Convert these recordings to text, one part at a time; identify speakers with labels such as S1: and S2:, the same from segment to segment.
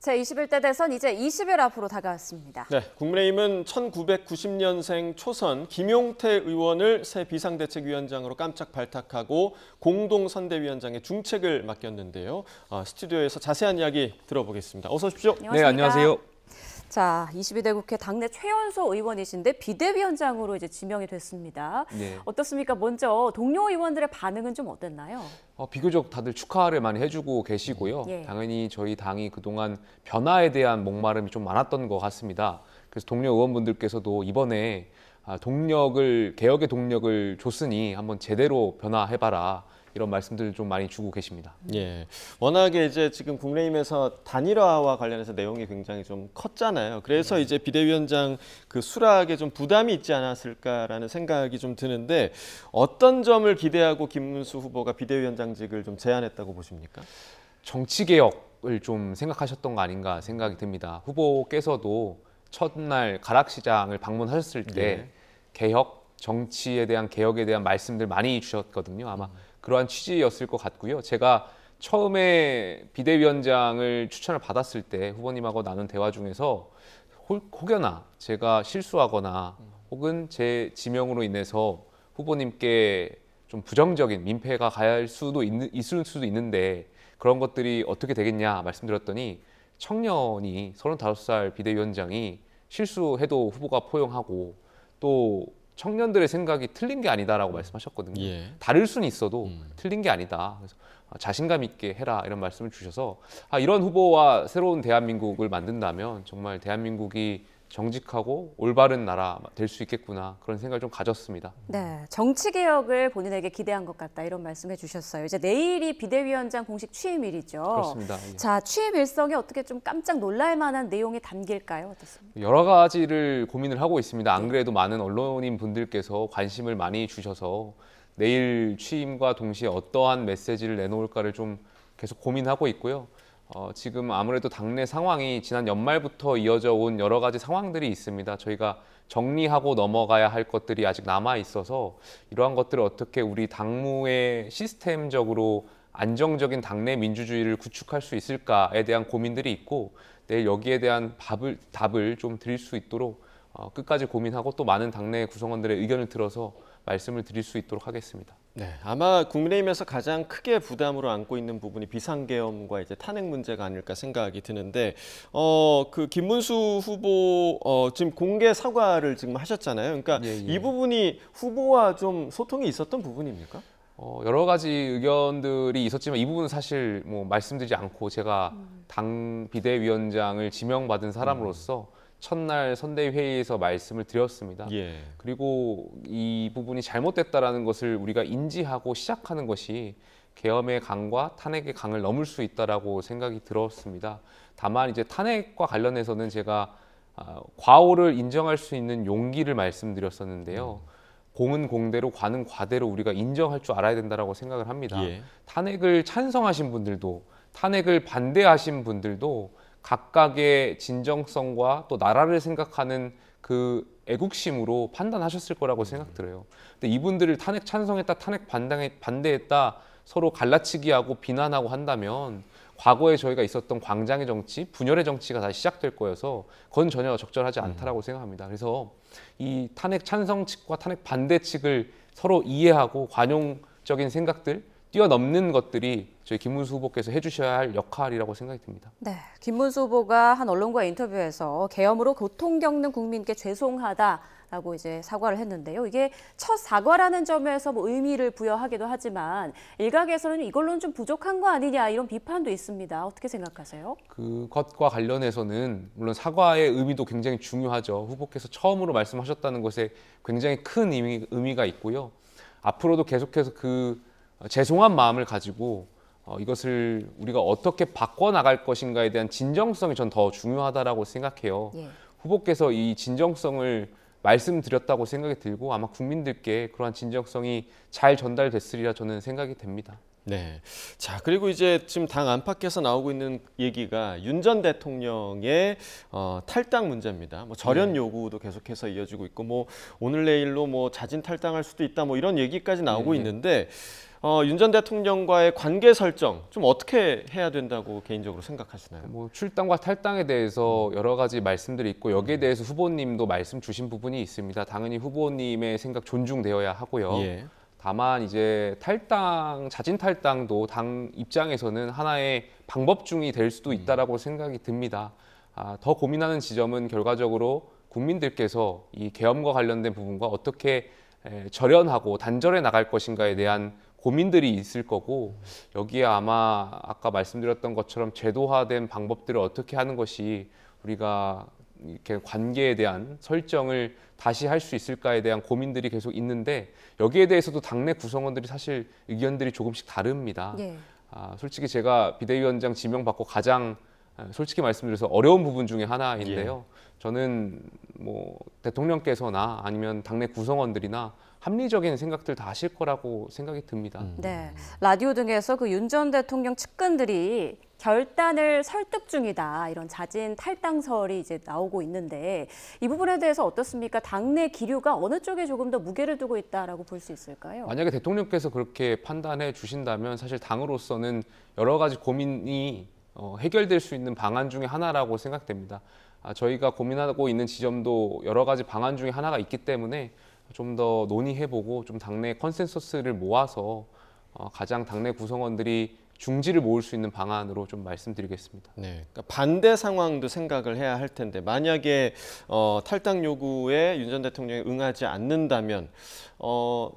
S1: 제21대 대선 이제 20일 앞으로 다가왔습니다.
S2: 네, 국민의힘은 1990년생 초선 김용태 의원을 새 비상대책위원장으로 깜짝 발탁하고 공동선대위원장의 중책을 맡겼는데요. 스튜디오에서 자세한 이야기 들어보겠습니다. 어서 오십시오.
S1: 안녕하십니까?
S3: 네, 안녕하세요.
S1: 자, 22대 국회 당내 최연소 의원이신데 비대위원장으로 이제 지명이 됐습니다.
S3: 네.
S1: 어떻습니까? 먼저 동료 의원들의 반응은 좀 어땠나요?
S3: 비교적 다들 축하를 많이 해주고 계시고요.
S1: 예.
S3: 당연히 저희 당이 그동안 변화에 대한 목마름이 좀 많았던 것 같습니다. 그래서 동료 의원분들께서도 이번에 개혁의 동력을 줬으니 한번 제대로 변화해봐라. 이런 말씀들을 좀 많이 주고 계십니다.
S2: 예, 워낙에 이제 지금 국민의힘에서 단일화와 관련해서 내용이 굉장히 좀 컸잖아요. 그래서 이제 비대위원장 그 수락에 좀 부담이 있지 않았을까라는 생각이 좀 드는데 어떤 점을 기대하고 김문수 후보가 비대위원장직을 좀 제안했다고 보십니까?
S3: 정치 개혁을 좀 생각하셨던 거 아닌가 생각이 듭니다. 후보께서도 첫날 가락시장을 방문하셨을 때
S2: 예.
S3: 개혁, 정치에 대한 개혁에 대한 말씀들 많이 주셨거든요. 아마 그러한 취지였을 것 같고요. 제가 처음에 비대위원장을 추천을 받았을 때 후보님하고 나눈 대화 중에서 혹여나 제가 실수하거나 혹은 제 지명으로 인해서 후보님께 좀 부정적인 민폐가 있을 수도 있는데 그런 것들이 어떻게 되겠냐 말씀드렸더니 청년이 35살 비대위원장이 실수해도 후보가 포용하고 또 청년들의 생각이 틀린 게 아니다라고 말씀하셨거든요.
S2: 예.
S3: 다를 수는 있어도 틀린 게 아니다. 그래서 자신감 있게 해라 이런 말씀을 주셔서 이런 후보와 새로운 대한민국을 만든다면 정말 대한민국이 정직하고 올바른 나라 될 수 있겠구나 그런 생각을 좀 가졌습니다.
S1: 네, 정치 개혁을 본인에게 기대한 것 같다 이런 말씀해 주셨어요. 이제 내일이 비대위원장 공식 취임일이죠.
S3: 그렇습니다. 예.
S1: 자, 취임 일성에 어떻게 좀 깜짝 놀랄 만한 내용이 담길까요? 어떻습니까?
S3: 여러 가지를 고민을 하고 있습니다. 안 그래도 많은 언론인 분들께서 관심을 많이 주셔서 내일 취임과 동시에 어떠한 메시지를 내놓을까를 좀 계속 고민하고 있고요. 지금 아무래도 당내 상황이 지난 연말부터 이어져 온 여러 가지 상황들이 있습니다. 저희가 정리하고 넘어가야 할 것들이 아직 남아 있어서 이러한 것들을 어떻게 우리 당무에 시스템적으로 안정적인 당내 민주주의를 구축할 수 있을까에 대한 고민들이 있고 내일 여기에 대한 답을 좀 드릴 수 있도록 끝까지 고민하고 또 많은 당내 구성원들의 의견을 들어서 말씀을 드릴 수 있도록 하겠습니다.
S2: 네, 아마 국민의힘에서 가장 크게 부담으로 안고 있는 부분이 비상계엄과 이제 탄핵 문제가 아닐까 생각이 드는데, 그 김문수 후보 지금 공개 사과를 지금 하셨잖아요. 그러니까
S3: 예.
S2: 이 부분이 후보와 좀 소통이 있었던 부분입니까?
S3: 여러 가지 의견들이 있었지만 이 부분은 사실 뭐 말씀드리지 않고 제가 당 비대위원장을 지명받은 사람으로서 첫날 선대회의에서 말씀을 드렸습니다.
S2: 예.
S3: 그리고 이 부분이 잘못됐다라는 것을 우리가 인지하고 시작하는 것이 계엄의 강과 탄핵의 강을 넘을 수 있다라고 생각이 들었습니다. 다만 이제 탄핵과 관련해서는 제가 과오를 인정할 수 있는 용기를 말씀드렸었는데요. 공은 공대로 과는 과대로 우리가 인정할 줄 알아야 된다라고 생각을 합니다.
S2: 예.
S3: 탄핵을 찬성하신 분들도 탄핵을 반대하신 분들도 각각의 진정성과 또 나라를 생각하는 그 애국심으로 판단하셨을 거라고 생각들어요. 근데 이분들을 탄핵 찬성했다, 탄핵 반대했다 서로 갈라치기하고 비난하고 한다면 과거에 저희가 있었던 광장의 정치, 분열의 정치가 다시 시작될 거여서 그건 전혀 적절하지 않다라고 생각합니다. 그래서 이 탄핵 찬성 측과 탄핵 반대 측을 서로 이해하고 관용적인 생각들 뛰어넘는 것들이 저희 김문수 후보께서 해주셔야 할 역할이라고 생각이 듭니다.
S1: 네, 김문수 후보가 한 언론과의 인터뷰에서 계엄으로 고통 겪는 국민께 죄송하다라고 이제 사과를 했는데요. 이게 첫 사과라는 점에서 뭐 의미를 부여하기도 하지만 일각에서는 이걸로는 좀 부족한 거 아니냐 이런 비판도 있습니다. 어떻게 생각하세요?
S3: 그것과 관련해서는 물론 사과의 의미도 굉장히 중요하죠. 후보께서 처음으로 말씀하셨다는 것에 굉장히 큰 의미가 있고요. 앞으로도 계속해서 죄송한 마음을 가지고 이것을 우리가 어떻게 바꿔나갈 것인가에 대한 진정성이 전 더 중요하다라고 생각해요.
S1: 예.
S3: 후보께서 이 진정성을 말씀드렸다고 생각이 들고 아마 국민들께 그러한 진정성이 잘 전달됐으리라 저는 생각이 됩니다.
S2: 네. 자, 그리고 이제 지금 당 안팎에서 나오고 있는 얘기가 윤 전 대통령의 탈당 문제입니다. 뭐 절연 요구도 계속해서 이어지고 있고, 뭐 오늘 내일로 뭐 자진 탈당할 수도 있다, 뭐 이런 얘기까지 나오고 있는데, 윤 전 대통령과의 관계 설정 좀 어떻게 해야 된다고 개인적으로 생각하시나요?
S3: 뭐 출당과 탈당에 대해서 여러 가지 말씀들이 있고 여기에 대해서 후보님도 말씀 주신 부분이 있습니다. 당연히 후보님의 생각 존중되어야 하고요.
S2: 예.
S3: 다만 이제 탈당, 자진 탈당도 당 입장에서는 하나의 방법 중이 될 수도 있다라고 생각이 듭니다. 더 고민하는 지점은 결과적으로 국민들께서 이 계엄과 관련된 부분과 어떻게 절연하고 단절해 나갈 것인가에 대한 고민들이 있을 거고 여기에 아마 아까 말씀드렸던 것처럼 제도화된 방법들을 어떻게 하는 것이 우리가 이렇게 관계에 대한 설정을 다시 할 수 있을까에 대한 고민들이 계속 있는데 여기에 대해서도 당내 구성원들이 사실 의견들이 조금씩 다릅니다.
S1: 예.
S3: 솔직히 제가 비대위원장 지명받고 가장 솔직히 말씀드려서 어려운 부분 중에 하나인데요. 저는 뭐 대통령께서나 아니면 당내 구성원들이나 합리적인 생각들 다 하실 거라고 생각이 듭니다.
S1: 네, 라디오 등에서 그 윤 전 대통령 측근들이 결단을 설득 중이다 이런 자진 탈당설이 이제 나오고 있는데 이 부분에 대해서 어떻습니까? 당내 기류가 어느 쪽에 조금 더 무게를 두고 있다라고 볼 수 있을까요?
S3: 만약에 대통령께서 그렇게 판단해 주신다면 사실 당으로서는 여러 가지 고민이 해결될 수 있는 방안 중에 하나라고 생각됩니다. 저희가 고민하고 있는 지점도 여러 가지 방안 중에 하나가 있기 때문에 좀 더 논의해보고 좀 당내 컨센서스를 모아서 가장 당내 구성원들이 중지를 모을 수 있는 방안으로 좀 말씀드리겠습니다.
S2: 네, 그러니까 반대 상황도 생각을 해야 할 텐데 만약에 탈당 요구에 윤 전 대통령이 응하지 않는다면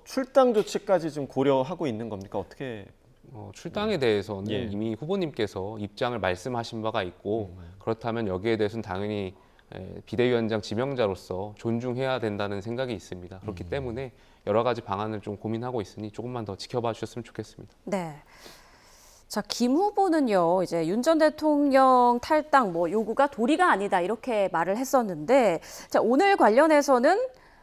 S2: 출당 조치까지 좀 고려하고 있는 겁니까? 어떻게?
S3: 출당에 대해서는
S2: 예.
S3: 이미 후보님께서 입장을 말씀하신 바가 있고 그렇다면 여기에 대해서는 당연히 비대위원장 지명자로서 존중해야 된다는 생각이 있습니다. 그렇기 때문에 여러 가지 방안을 좀 고민하고 있으니 조금만 더 지켜봐 주셨으면 좋겠습니다.
S1: 네. 자, 김 후보는요, 이제 윤 전 대통령 탈당 뭐 요구가 도리가 아니다 이렇게 말을 했었는데, 자, 오늘 관련해서는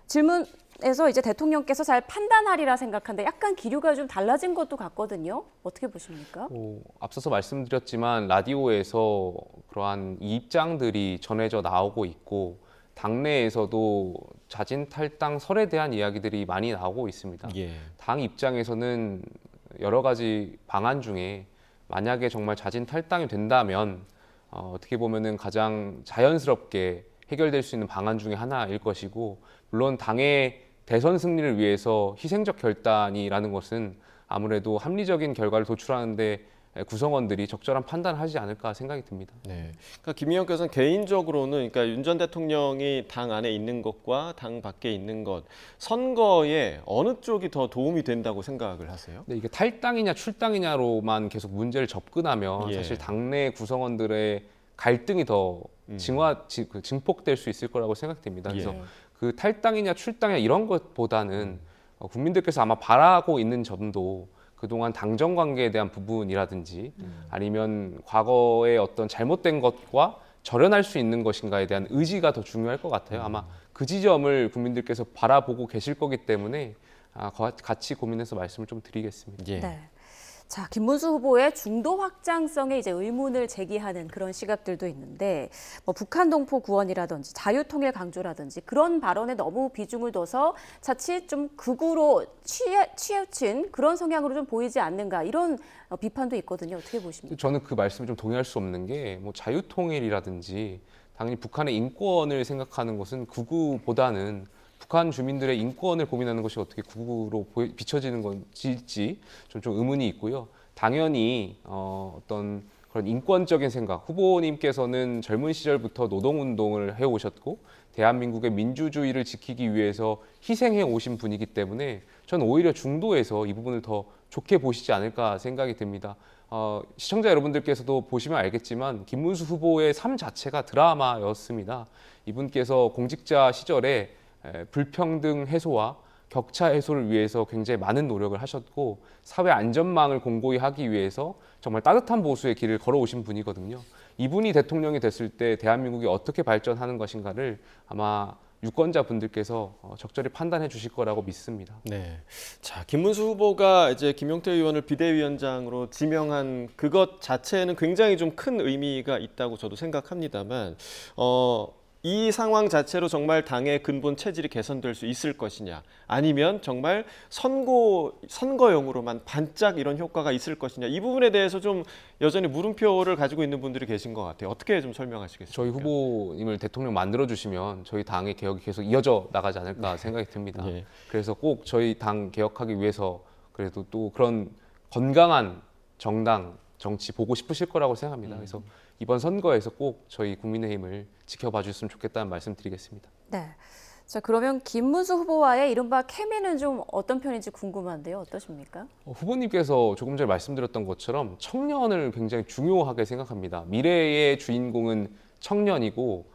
S1: 질문에서 이제 대통령께서 잘 판단하리라 생각하는데 약간 기류가 좀 달라진 것도 같거든요. 어떻게 보십니까?
S3: 앞서서 말씀드렸지만 라디오에서 그러한 이 입장들이 전해져 나오고 있고 당내에서도 자진 탈당설에 대한 이야기들이 많이 나오고 있습니다.
S2: 예.
S3: 당 입장에서는 여러 가지 방안 중에 만약에 정말 자진 탈당이 된다면 어떻게 보면은 가장 자연스럽게 해결될 수 있는 방안 중에 하나일 것이고 물론 당의 대선 승리를 위해서 희생적 결단이라는 것은 아무래도 합리적인 결과를 도출하는데 구성원들이 적절한 판단을 하지 않을까 생각이 듭니다.
S2: 네. 그러니까 김 의원께서는 개인적으로는 그러니까 윤 전 대통령이 당 안에 있는 것과 당 밖에 있는 것 선거에 어느 쪽이 더 도움이 된다고 생각을 하세요?
S3: 근데 이게 탈당이냐 출당이냐로만 계속 문제를 접근하면
S2: 예.
S3: 사실 당내 구성원들의 갈등이 더 증폭될 수 있을 거라고 생각됩니다. 그래서
S1: 예.
S3: 그 탈당이냐 출당이냐 이런 것보다는 국민들께서 아마 바라고 있는 점도 그동안 당정 관계에 대한 부분이라든지 아니면 과거의 어떤 잘못된 것과 절연할 수 있는 것인가에 대한 의지가 더 중요할 것 같아요. 아마 그 지점을 국민들께서 바라보고 계실 거기 때문에 같이 고민해서 말씀을 좀 드리겠습니다.
S2: 예.
S1: 네. 자, 김문수 후보의 중도 확장성에 이제 의문을 제기하는 그런 시각들도 있는데, 뭐 북한 동포 구원이라든지 자유통일 강조라든지 그런 발언에 너무 비중을 둬서 자칫 좀 극우로 치우친 그런 성향으로 좀 보이지 않는가 이런 비판도 있거든요. 어떻게 보십니까?
S3: 저는 그 말씀에 좀 동의할 수 없는 게 뭐 자유통일이라든지 당연히 북한의 인권을 생각하는 것은 극우보다는 북한 주민들의 인권을 고민하는 것이 어떻게 극우로 비춰지는 건지 좀 의문이 있고요. 당연히 어떤 그런 인권적인 생각, 후보님께서는 젊은 시절부터 노동운동을 해오셨고 대한민국의 민주주의를 지키기 위해서 희생해 오신 분이기 때문에 저는 오히려 중도에서 이 부분을 더 좋게 보시지 않을까 생각이 듭니다. 시청자 여러분들께서도 보시면 알겠지만 김문수 후보의 삶 자체가 드라마였습니다. 이분께서 공직자 시절에 불평등 해소와 격차 해소를 위해서 굉장히 많은 노력을 하셨고 사회 안전망을 공고히 하기 위해서 정말 따뜻한 보수의 길을 걸어오신 분이거든요. 이분이 대통령이 됐을 때 대한민국이 어떻게 발전하는 것인가를 아마 유권자 분들께서 적절히 판단해 주실 거라고 믿습니다.
S2: 네. 자, 김문수 후보가 이제 김용태 의원을 비대위원장으로 지명한 그것 자체는 굉장히 좀 큰 의미가 있다고 저도 생각합니다만, 이 상황 자체로 정말 당의 근본 체질이 개선될 수 있을 것이냐, 아니면 정말 선거용으로만 반짝 이런 효과가 있을 것이냐, 이 부분에 대해서 좀 여전히 물음표를 가지고 있는 분들이 계신 것 같아요. 어떻게 좀 설명하시겠습니까?
S3: 저희 후보님을 대통령 만들어 주시면 저희 당의 개혁이 계속 이어져 나가지 않을까 생각이 듭니다.
S2: 예.
S3: 그래서 꼭 저희 당 개혁하기 위해서 그래도 또 그런 건강한 정당 정치 보고 싶으실 거라고 생각합니다. 그래서 이번 선거에서 꼭 저희 국민의힘을 지켜봐 주셨으면 좋겠다는 말씀 드리겠습니다.
S1: 네. 자, 그러면 김문수 후보와의 이른바 케미는 좀 어떤 편인지 궁금한데요. 어떠십니까?
S3: 후보님께서 조금 전에 말씀드렸던 것처럼 청년을 굉장히 중요하게 생각합니다. 미래의 주인공은 청년이고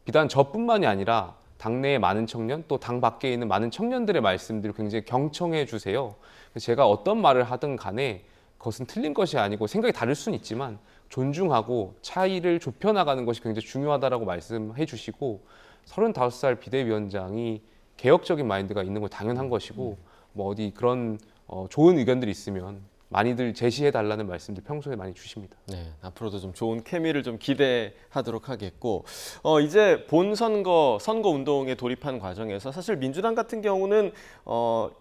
S3: 비단 저뿐만이 아니라 당내의 많은 청년 또 당 밖에 있는 많은 청년들의 말씀들을 굉장히 경청해 주세요. 제가 어떤 말을 하든 간에 그것은 틀린 것이 아니고 생각이 다를 수는 있지만 존중하고 차이를 좁혀나가는 것이 굉장히 중요하다라고 말씀해 주시고 35살 비대위원장이 개혁적인 마인드가 있는 건 당연한 것이고 뭐 어디 그런 좋은 의견들이 있으면 많이들 제시해 달라는 말씀들 평소에 많이 주십니다.
S2: 네, 앞으로도 좀 좋은 케미를 좀 기대하도록 하겠고, 이제 본 선거 운동에 돌입한 과정에서 사실 민주당 같은 경우는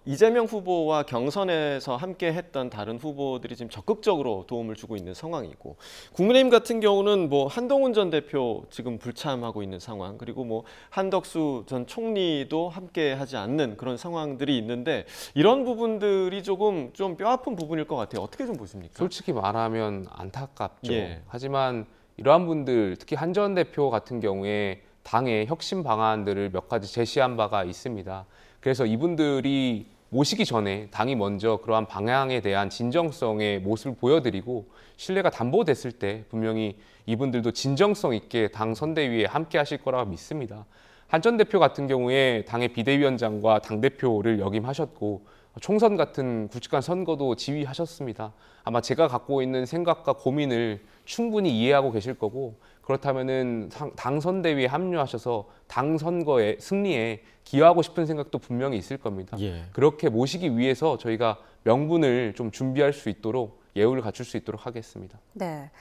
S2: 이재명 후보와 경선에서 함께 했던 다른 후보들이 지금 적극적으로 도움을 주고 있는 상황이고, 국민의힘 같은 경우는 뭐 한동훈 전 대표 지금 불참하고 있는 상황, 그리고 뭐 한덕수 전 총리도 함께 하지 않는 그런 상황들이 있는데, 이런 부분들이 조금 좀 뼈아픈 부분일 것 같아요. 어떻게 좀 보십니까?
S3: 솔직히 말하면 안타깝죠.
S2: 예.
S3: 하지만 이러한 분들, 특히 한 전 대표 같은 경우에 당의 혁신 방안들을 몇 가지 제시한 바가 있습니다. 그래서 이분들이 모시기 전에 당이 먼저 그러한 방향에 대한 진정성의 모습을 보여드리고 신뢰가 담보됐을 때 분명히 이분들도 진정성 있게 당 선대위에 함께 하실 거라고 믿습니다. 한 전 대표 같은 경우에 당의 비대위원장과 당대표를 역임하셨고 총선 같은 굵직한 선거도 지휘하셨습니다. 아마 제가 갖고 있는 생각과 고민을 충분히 이해하고 계실 거고 그렇다면은 당 선대위에 합류하셔서 당 선거의 승리에 기여하고 싶은 생각도 분명히 있을 겁니다.
S2: 예.
S3: 그렇게 모시기 위해서 저희가 명분을 좀 준비할 수 있도록 예우를 갖출 수 있도록 하겠습니다.
S1: 네.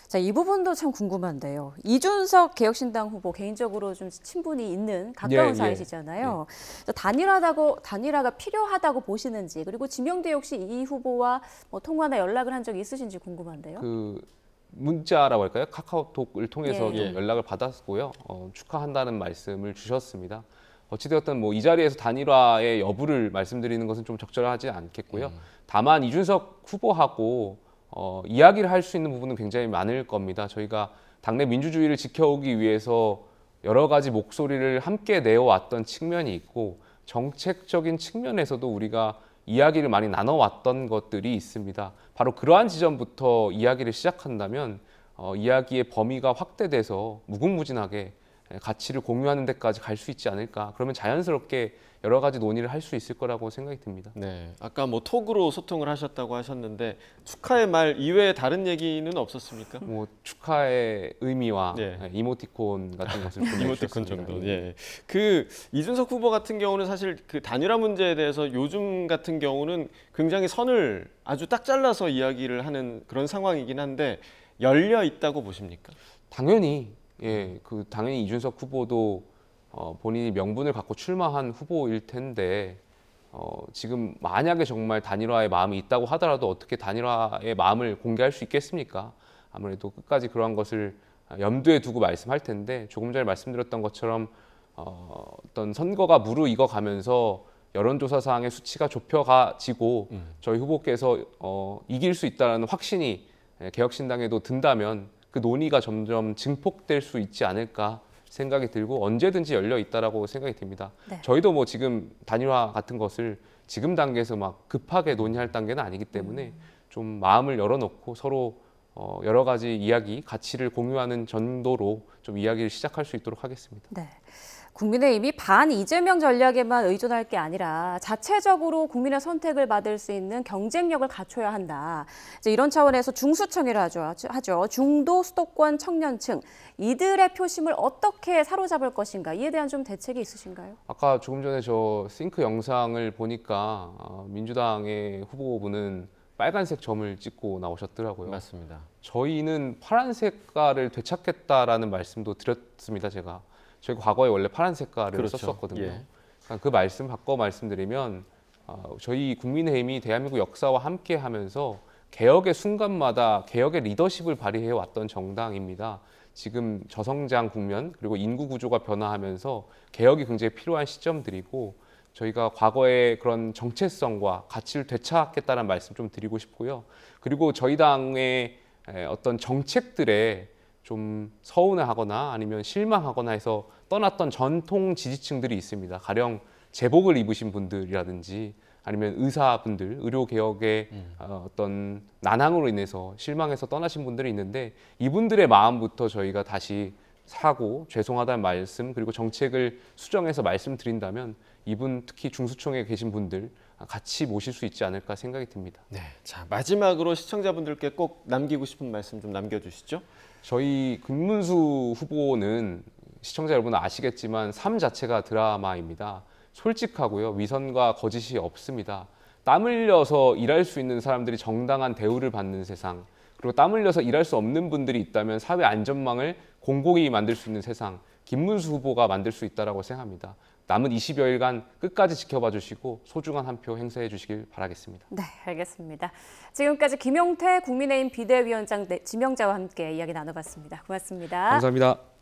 S1: 자, 이 부분도 참 궁금한데요. 이준석 개혁신당 후보 개인적으로 좀 친분이 있는 가까운
S3: 예,
S1: 사이시잖아요. 단일화가 필요하다고 보시는지, 그리고 지명대 혹시 이 후보와 뭐 통화나 연락을 한 적이 있으신지 궁금한데요.
S3: 그 문자라고 할까요? 카카오톡을 통해서
S1: 예.
S3: 좀 연락을 받았고요. 축하한다는 말씀을 주셨습니다. 어찌되었든 뭐 이 자리에서 단일화의 여부를 말씀드리는 것은 좀 적절하지 않겠고요. 다만 이준석 후보하고 이야기를 할 수 있는 부분은 굉장히 많을 겁니다. 저희가 당내 민주주의를 지켜오기 위해서 여러 가지 목소리를 함께 내어왔던 측면이 있고 정책적인 측면에서도 우리가 이야기를 많이 나눠왔던 것들이 있습니다. 바로 그러한 지점부터 이야기를 시작한다면 이야기의 범위가 확대돼서 무궁무진하게 가치를 공유하는 데까지 갈 수 있지 않을까. 그러면 자연스럽게 여러 가지 논의를 할 수 있을 거라고 생각이 듭니다.
S2: 네, 아까 뭐 톡으로 소통을 하셨다고 하셨는데 축하의 말 이외에 다른 얘기는 없었습니까?
S3: 뭐 축하의 의미와
S2: 네.
S3: 이모티콘 같은 것을
S2: 이모티콘
S3: 보내주셨습니다.
S2: 정도. 예. 그 이준석 후보 같은 경우는 사실 그 단일화 문제에 대해서 요즘 같은 경우는 굉장히 선을 아주 딱 잘라서 이야기를 하는 그런 상황이긴 한데 열려 있다고 보십니까?
S3: 당연히 당연히 이준석 후보도 본인이 명분을 갖고 출마한 후보일 텐데 지금 만약에 정말 단일화의 마음이 있다고 하더라도 어떻게 단일화의 마음을 공개할 수 있겠습니까? 아무래도 끝까지 그러한 것을 염두에 두고 말씀할 텐데 조금 전에 말씀드렸던 것처럼 어떤 선거가 무르익어가면서 여론조사상의 수치가 좁혀가지고 저희 후보께서 이길 수 있다는 확신이 개혁신당에도 든다면 그 논의가 점점 증폭될 수 있지 않을까 생각이 들고 언제든지 열려 있다라고 생각이 듭니다.
S1: 네.
S3: 저희도 뭐 지금 단일화 같은 것을 지금 단계에서 막 급하게 논의할 단계는 아니기 때문에 좀 마음을 열어놓고 서로 여러 가지 이야기, 가치를 공유하는 정도로 좀 이야기를 시작할 수 있도록 하겠습니다.
S1: 네. 국민의힘이 반 이재명 전략에만 의존할 게 아니라 자체적으로 국민의 선택을 받을 수 있는 경쟁력을 갖춰야 한다. 이제 이런 차원에서 중수청이라 하죠. 중도 수도권 청년층 이들의 표심을 어떻게 사로잡을 것인가 이에 대한 좀 대책이 있으신가요?
S3: 아까 조금 전에 저 싱크 영상을 보니까 민주당의 후보분은 빨간색 점을 찍고 나오셨더라고요.
S2: 맞습니다.
S3: 저희는 파란 색깔을 되찾겠다라는 말씀도 드렸습니다. 제가 저희 과거에 원래 파란 색깔을
S2: 그렇죠.
S3: 썼었거든요.
S2: 예.
S3: 그러니까 그 말씀 바꿔 말씀드리면 저희 국민의힘이 대한민국 역사와 함께하면서 개혁의 순간마다 개혁의 리더십을 발휘해 왔던 정당입니다. 지금 저성장 국면 그리고 인구 구조가 변화하면서 개혁이 굉장히 필요한 시점들이고 저희가 과거의 그런 정체성과 가치를 되찾겠다는 말씀 좀 드리고 싶고요. 그리고 저희 당의 어떤 정책들에 좀 서운해하거나 아니면 실망하거나 해서 떠났던 전통 지지층들이 있습니다. 가령 제복을 입으신 분들이라든지 아니면 의사분들, 의료개혁의 어떤 난항으로 인해서 실망해서 떠나신 분들이 있는데 이분들의 마음부터 저희가 다시 사고 죄송하다는 말씀 그리고 정책을 수정해서 말씀드린다면 이분 특히 중수청에 계신 분들 같이 모실 수 있지 않을까 생각이 듭니다.
S2: 네. 자, 마지막으로 시청자분들께 꼭 남기고 싶은 말씀 좀 남겨주시죠.
S3: 저희 김문수 후보는 시청자 여러분 아시겠지만 삶 자체가 드라마입니다. 솔직하고요. 위선과 거짓이 없습니다. 땀 흘려서 일할 수 있는 사람들이 정당한 대우를 받는 세상, 그리고 땀 흘려서 일할 수 없는 분들이 있다면 사회 안전망을 공공이 만들 수 있는 세상, 김문수 후보가 만들 수 있다고 생각합니다. 남은 20여일간 끝까지 지켜봐 주시고 소중한 한 표 행사해 주시길 바라겠습니다.
S1: 네, 알겠습니다. 지금까지 김용태 국민의힘 비대위원장 지명자와 함께 이야기 나눠봤습니다. 고맙습니다.
S3: 감사합니다.